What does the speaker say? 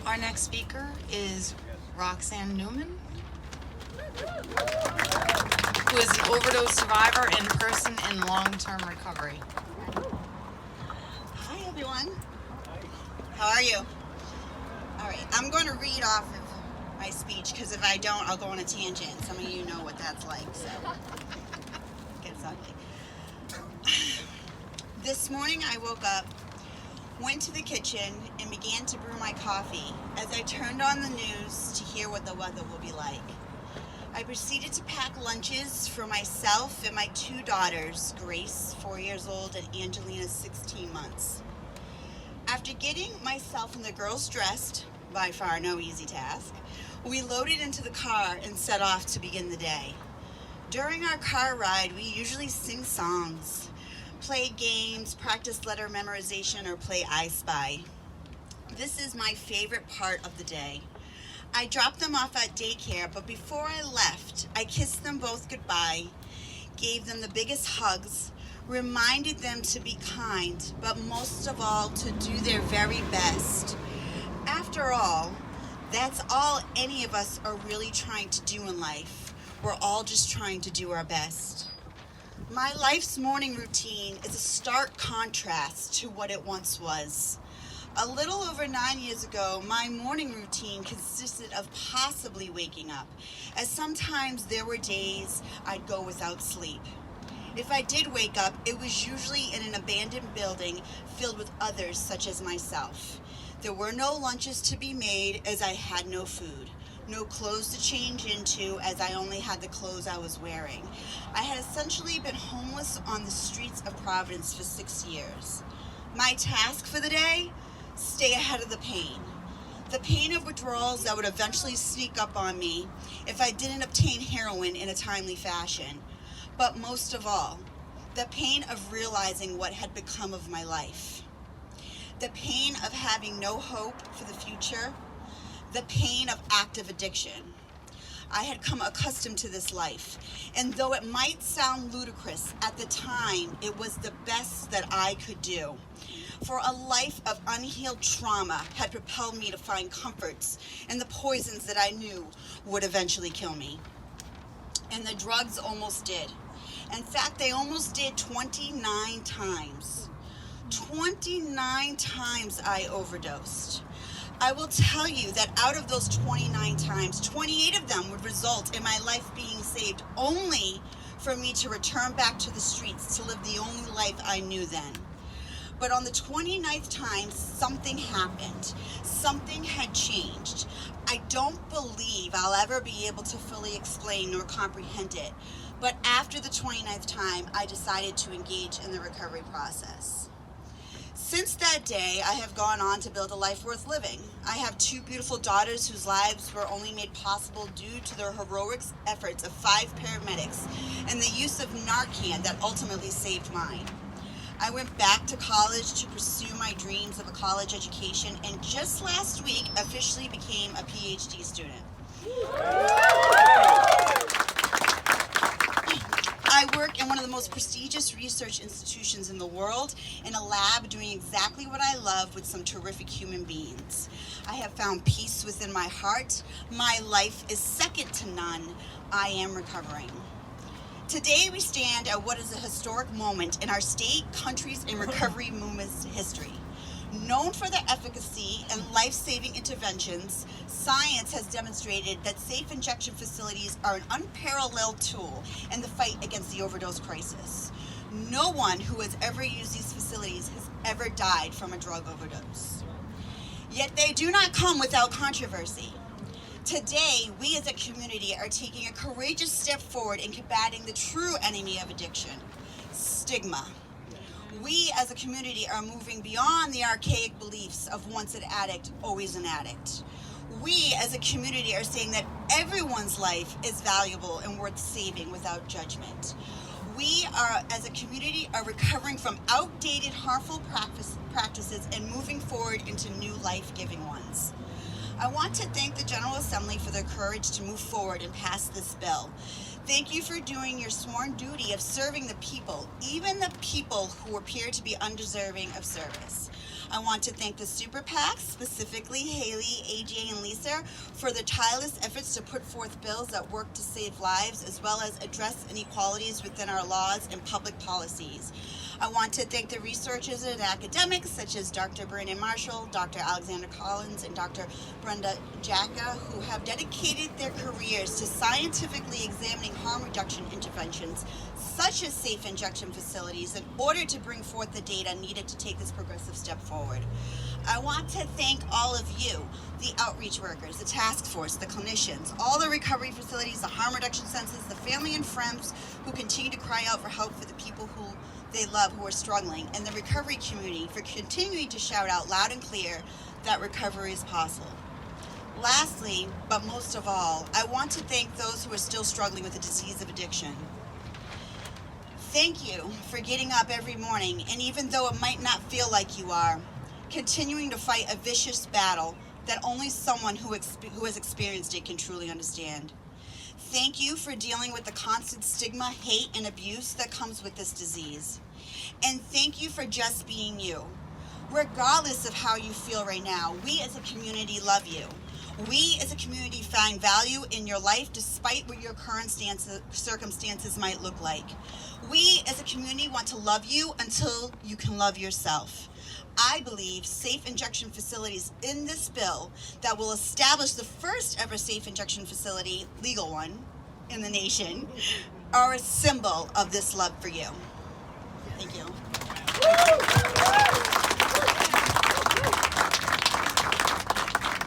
Our next speaker is Roxanne Newman, who is an overdose survivor and person in long-term recovery. Hi, everyone. How are you? All right, I'm going to read off of my speech because if I don't, I'll go on a tangent. Some of you know what that's like, so it gets ugly. This morning I woke up, went to the kitchen, and began to brew my coffee as I turned on the news to hear what the weather will be like. I proceeded to pack lunches for myself and my two daughters, Grace, 4 years old, and Angelina, 16 months. After getting myself and the girls dressed, by far no easy task, we loaded into the car and set off to begin the day. During our car ride, we usually sing songs, play games, practice letter memorization, or play I Spy. This is my favorite part of the day. I dropped them off at daycare, but before I left, I kissed them both goodbye, gave them the biggest hugs, reminded them to be kind, but most of all, to do their very best. After all, that's all any of us are really trying to do in life. We're all just trying to do our best. My life's morning routine is a stark contrast to what it once was. A little over 9 years ago, my morning routine consisted of possibly waking up, as sometimes there were days I'd go without sleep. If I did wake up, it was usually in an abandoned building filled with others such as myself. There were no lunches to be made as I had no food. No clothes to change into as I only had the clothes I was wearing. I had essentially been homeless on the streets of Providence for 6 years. My task for the day? Stay ahead of the pain. The pain of withdrawals that would eventually sneak up on me if I didn't obtain heroin in a timely fashion. But most of all, the pain of realizing what had become of my life. The pain of having no hope for the future. The pain of active addiction. I had come accustomed to this life, and though it might sound ludicrous, at the time it was the best that I could do. For a life of unhealed trauma had propelled me to find comforts in the poisons that I knew would eventually kill me. And the drugs almost did. In fact, they almost did 29 times. 29 times I overdosed. I will tell you that out of those 29 times, 28 of them would result in my life being saved only for me to return back to the streets to live the only life I knew then. But on the 29th time, something happened. Something had changed. I don't believe I'll ever be able to fully explain nor comprehend it. But after the 29th time, I decided to engage in the recovery process. Since that day, I have gone on to build a life worth living. I have two beautiful daughters whose lives were only made possible due to the heroic efforts of 5 paramedics and the use of Narcan that ultimately saved mine. I went back to college to pursue my dreams of a college education, and just last week officially became a PhD student. I work in one of the most prestigious research institutions in the world, in a lab doing exactly what I love with some terrific human beings. I have found peace within my heart. My life is second to none. I am recovering. Today we stand at what is a historic moment in our state, country's, and recovery movement's history. Known for their efficacy and life-saving interventions, science has demonstrated that safe injection facilities are an unparalleled tool in the fight against the overdose crisis. No one who has ever used these facilities has ever died from a drug overdose. Yet they do not come without controversy. Today, we as a community are taking a courageous step forward in combating the true enemy of addiction, stigma. We as a community are moving beyond the archaic beliefs of once an addict, always an addict. We as a community are saying that everyone's life is valuable and worth saving without judgment. We are, as a community, are recovering from outdated, harmful practices and moving forward into new life-giving ones. I want to thank the General Assembly for their courage to move forward and pass this bill. Thank you for doing your sworn duty of serving the people, even the people who appear to be undeserving of service. I want to thank the Super PACs, specifically Haley, AJ, and Lisa, for their tireless efforts to put forth bills that work to save lives, as well as address inequalities within our laws and public policies. I want to thank the researchers and academics such as Dr. Brandon Marshall, Dr. Alexander Collins, and Dr. Brenda Jacka, who have dedicated their careers to scientifically examining harm reduction interventions, such as safe injection facilities, in order to bring forth the data needed to take this progressive step forward. I want to thank all of you, the outreach workers, the task force, the clinicians, all the recovery facilities, the harm reduction centers, the family and friends who continue to cry out for help for the people who they love who are struggling, and the recovery community for continuing to shout out loud and clear that recovery is possible. Lastly, but most of all, I want to thank those who are still struggling with the disease of addiction. Thank you for getting up every morning, and even though it might not feel like you are, continuing to fight a vicious battle that only someone who has experienced it can truly understand. Thank you for dealing with the constant stigma, hate, and abuse that comes with this disease. And thank you for just being you. Regardless of how you feel right now, we as a community love you. We as a community find value in your life despite what your current circumstances might look like. We as a community want to love you until you can love yourself. I believe safe injection facilities in this bill that will establish the first ever safe injection facility, legal one, in the nation, are a symbol of this love for you. Thank you.